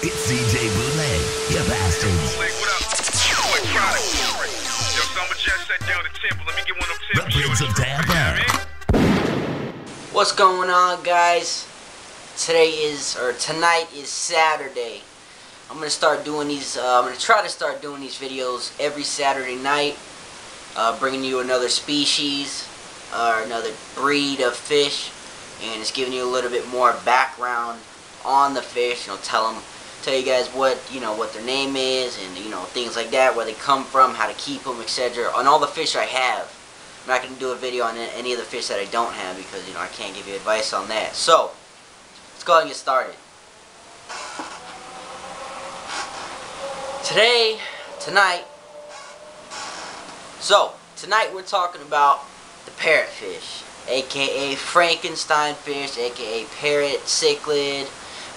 It's DJ Bootleg, you bastards. Bootleg, what up? Boy, product. Yo, someone just sat down the temple. Let me get one of them The Prince of Tampa. What's going on, guys? Tonight is Saturday. I'm gonna start doing these. I'm gonna try to start doing these videos every Saturday night, bringing you another species or another breed of fish, and it's giving you a little bit more background on the fish. Tell you guys what their name is, and things like that, where they come from, how to keep them, etc. On all the fish I have. I'm not going to do a video on any of the fish that I don't have because I can't give you advice on that. So let's go ahead and get started. Tonight we're talking about the parrot fish, aka Frankenstein fish, aka parrot, cichlid,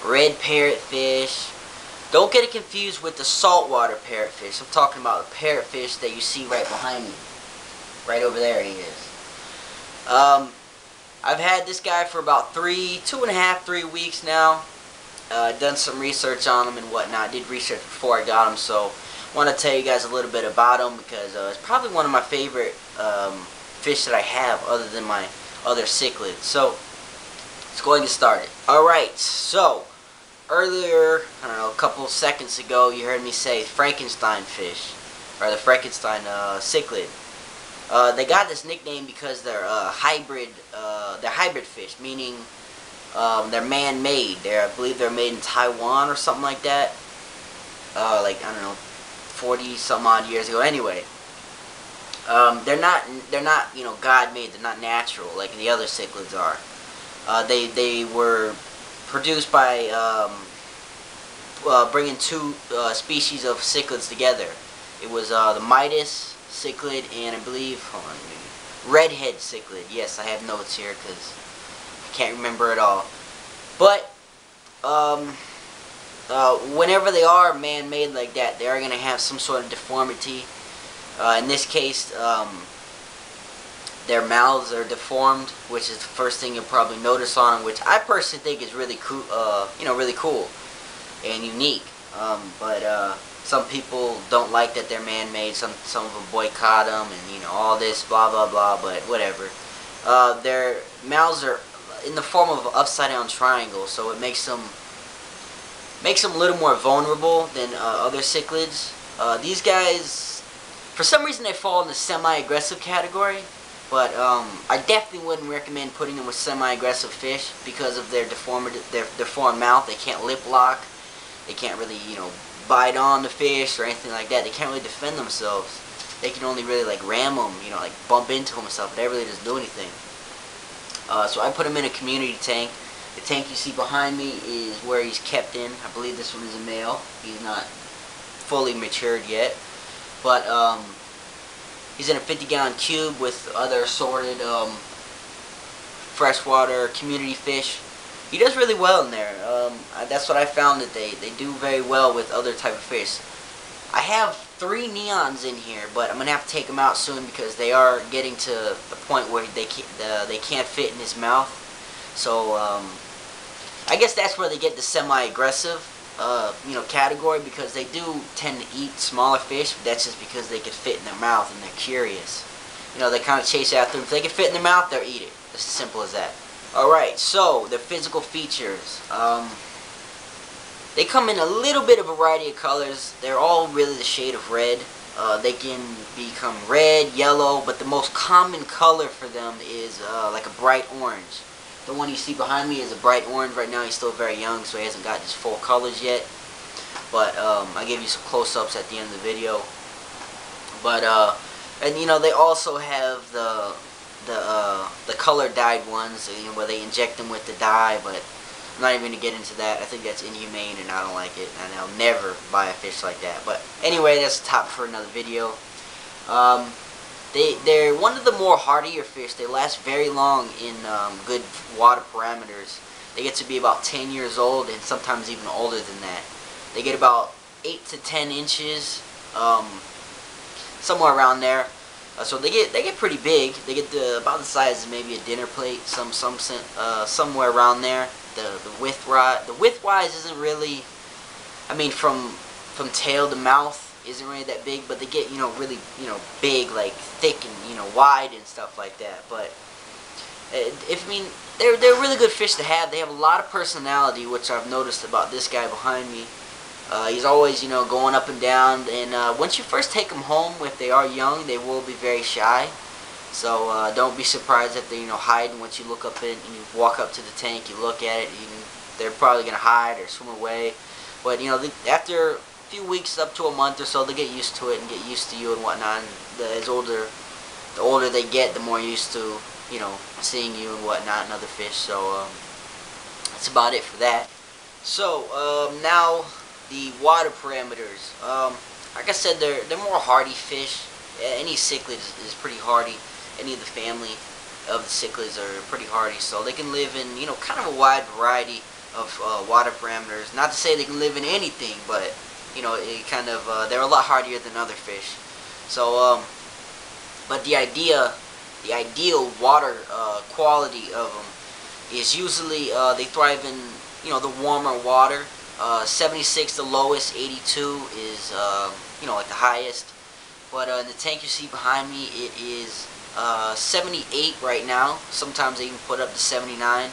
red parrot fish. Don't get it confused with the saltwater parrotfish. I'm talking about the parrotfish that you see right behind me. Right over there he is. I've had this guy for about 2.5, 3 weeks now. Done some research on him and whatnot. Did research before I got him, so I want to tell you guys a little bit about him because it's probably one of my favorite fish that I have other than my other cichlids. So let's go ahead and get started. Alright, so earlier, I don't know, a couple seconds ago, you heard me say Frankenstein fish, or the Frankenstein cichlid. They got this nickname because they're hybrid fish, meaning they're man-made. I believe they're made in Taiwan or something like that. Like, I don't know, 40 some odd years ago. Anyway, they're not God-made. They're not natural like the other cichlids are. They were produced by bringing two species of cichlids together. It was the Midas cichlid and I believe, redhead cichlid. Yes, I have notes here because I can't remember it all. But whenever they are man-made like that, they are going to have some sort of deformity. In this case, their mouths are deformed, which is the first thing you'll probably notice on them, which I personally think is really cool, really cool and unique. But some people don't like that they're man-made. Some of them boycott them, and all this blah blah blah. But whatever. Their mouths are in the form of an upside-down triangle, so it makes them a little more vulnerable than other cichlids. These guys, for some reason, they fall in the semi-aggressive category. But I definitely wouldn't recommend putting them with semi-aggressive fish because of their deformed mouth. They can't lip lock. They can't really, bite on the fish or anything like that. They can't really defend themselves. They can only really like ram them, like bump into them and stuff. But that really doesn't do anything. So I put him in a community tank. The tank you see behind me is where he's kept in. I believe this one is a male. He's not fully matured yet, but he's in a 50-gallon cube with other assorted freshwater community fish. He does really well in there. That's what I found, that they do very well with other type of fish. I have 3 neons in here, but I'm going to have to take them out soon because they are getting to the point where they can't fit in his mouth. So I guess that's where they get the semi-aggressive category, because they do tend to eat smaller fish, but that's just because they can fit in their mouth and they're curious. They kind of chase after them. If they can fit in their mouth, they'll eat it. It's as simple as that. Alright, so the physical features. They come in a little bit of a variety of colors. They're all really the shade of red. They can become red, yellow, but the most common color for them is like a bright orange. The one you see behind me is a bright orange. Right now he's still very young, so he hasn't got his full colors yet. But I'll give you some close-ups at the end of the video. But and they also have the color dyed ones, where they inject them with the dye. But I'm not even going to get into that. I think that's inhumane and I don't like it, and I'll never buy a fish like that. But anyway, that's a topic for another video. They're one of the more hardier fish. They last very long in good water parameters. They get to be about 10 years old and sometimes even older than that. They get about 8 to 10 inches, somewhere around there. So they get pretty big. They get about the size of maybe a dinner plate, somewhere around there. The width wise isn't really I mean, from tail to mouth isn't really that big, but they get, you know, really, you know, big, like thick and, you know, wide and stuff like that. But I mean, they're really good fish to have. They have a lot of personality, which I've noticed about this guy behind me. He's always, you know, going up and down, and once you first take them home, if they are young, they will be very shy. So don't be surprised if they, you know, hiding once you look up in and you walk up to the tank, you look at it, they're probably gonna hide or swim away. But you know, after a few weeks up to a month or so, they get used to it and get used to you and whatnot. And the older they get, the more used to, you know, seeing you and whatnot and other fish. So that's about it for that. So now the water parameters. Like I said, they're more hardy fish. Any cichlid is pretty hardy. Any of the family of the cichlids are pretty hardy, so they can live in, you know, kind of a wide variety of water parameters. Not to say they can live in anything, but you know, it kind of they're a lot hardier than other fish. So, but the ideal water quality of them is usually they thrive in, you know, the warmer water. 76 the lowest, 82 is you know, like the highest. But in the tank you see behind me, it is 78 right now. Sometimes they even put up to 79.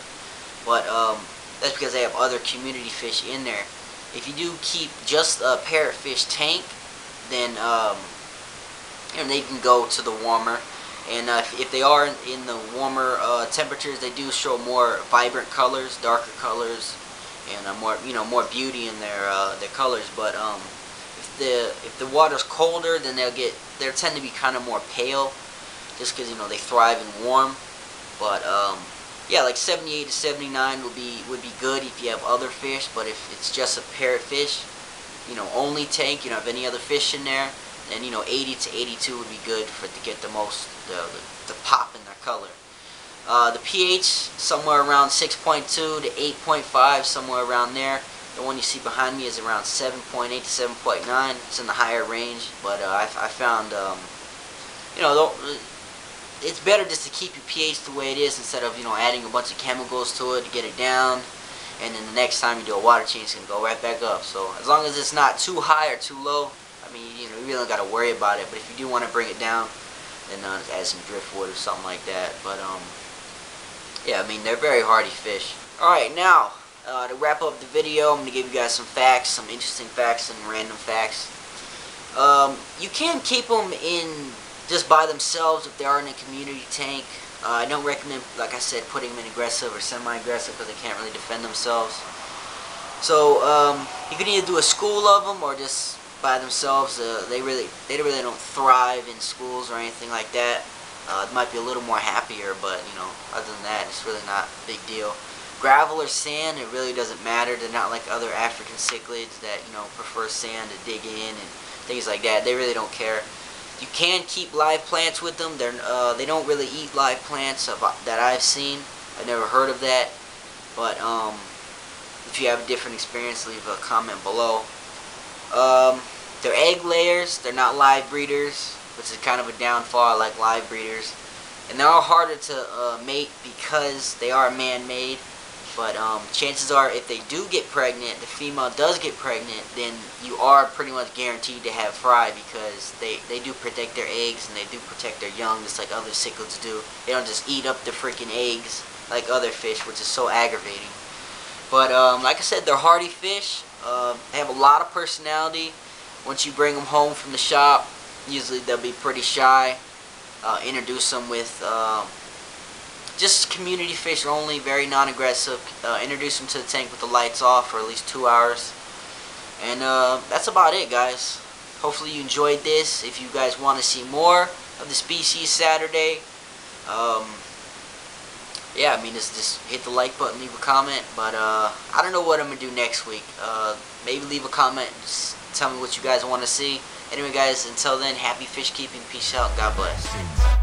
But that's because they have other community fish in there. If you do keep just a parrot fish tank, then you know, they can go to the warmer. And if they are in the warmer temperatures, they do show more vibrant colors, darker colors, and more, you know, more beauty in their colors. But if the water's colder, then they'll tend to be kind of more pale, just because, you know, they thrive in warm. But yeah, like 78 to 79 would be good if you have other fish. But if it's just a parrot fish, you know, only tank, you don't have any other fish in there, then, you know, 80 to 82 would be good to get the most the pop in their color. The pH somewhere around 6.2 to 8.5, somewhere around there. The one you see behind me is around 7.8 to 7.9. It's in the higher range, but I found, you know, it's better just to keep your pH the way it is instead of, you know, adding a bunch of chemicals to it to get it down, and then the next time you do a water change, it's going to go right back up. So as long as it's not too high or too low, I mean, you know, you really don't got to worry about it. But if you do want to bring it down, then add some driftwood or something like that. But yeah, I mean, they're very hardy fish. Alright, now to wrap up the video, I'm going to give you guys some facts, some interesting facts and random facts. You can keep them in just by themselves if they are in a community tank. I don't recommend, like I said, putting them in aggressive or semi-aggressive because they can't really defend themselves. So you can either do a school of them or just by themselves. They really don't thrive in schools or anything like that. It might be a little more happier, but you know, other than that, it's really not a big deal. Gravel or sand, it really doesn't matter. They're not like other African cichlids that, you know, prefer sand to dig in and things like that. They really don't care. You can keep live plants with them. They don't really eat live plants that I've seen. I've never heard of that. But if you have a different experience, leave a comment below. They're egg layers. They're not live breeders, which is kind of a downfall. I like live breeders. And they are harder to mate because they are man-made. But chances are, if they do get pregnant, the female does get pregnant, then you are pretty much guaranteed to have fry because they do protect their eggs and they do protect their young just like other cichlids do. They don't just eat up the freaking eggs like other fish, which is so aggravating. But like I said, they're hardy fish. They have a lot of personality. Once you bring them home from the shop, usually they'll be pretty shy. Introduce them with just community fish only, very non-aggressive. Introduce them to the tank with the lights off for at least 2 hours. And that's about it, guys. Hopefully you enjoyed this. If you guys want to see more of the Species Saturday, yeah, I mean, just hit the like button, leave a comment. But I don't know what I'm going to do next week. Maybe leave a comment, just tell me what you guys want to see. Anyway, guys, until then, happy fish keeping. Peace out. God bless.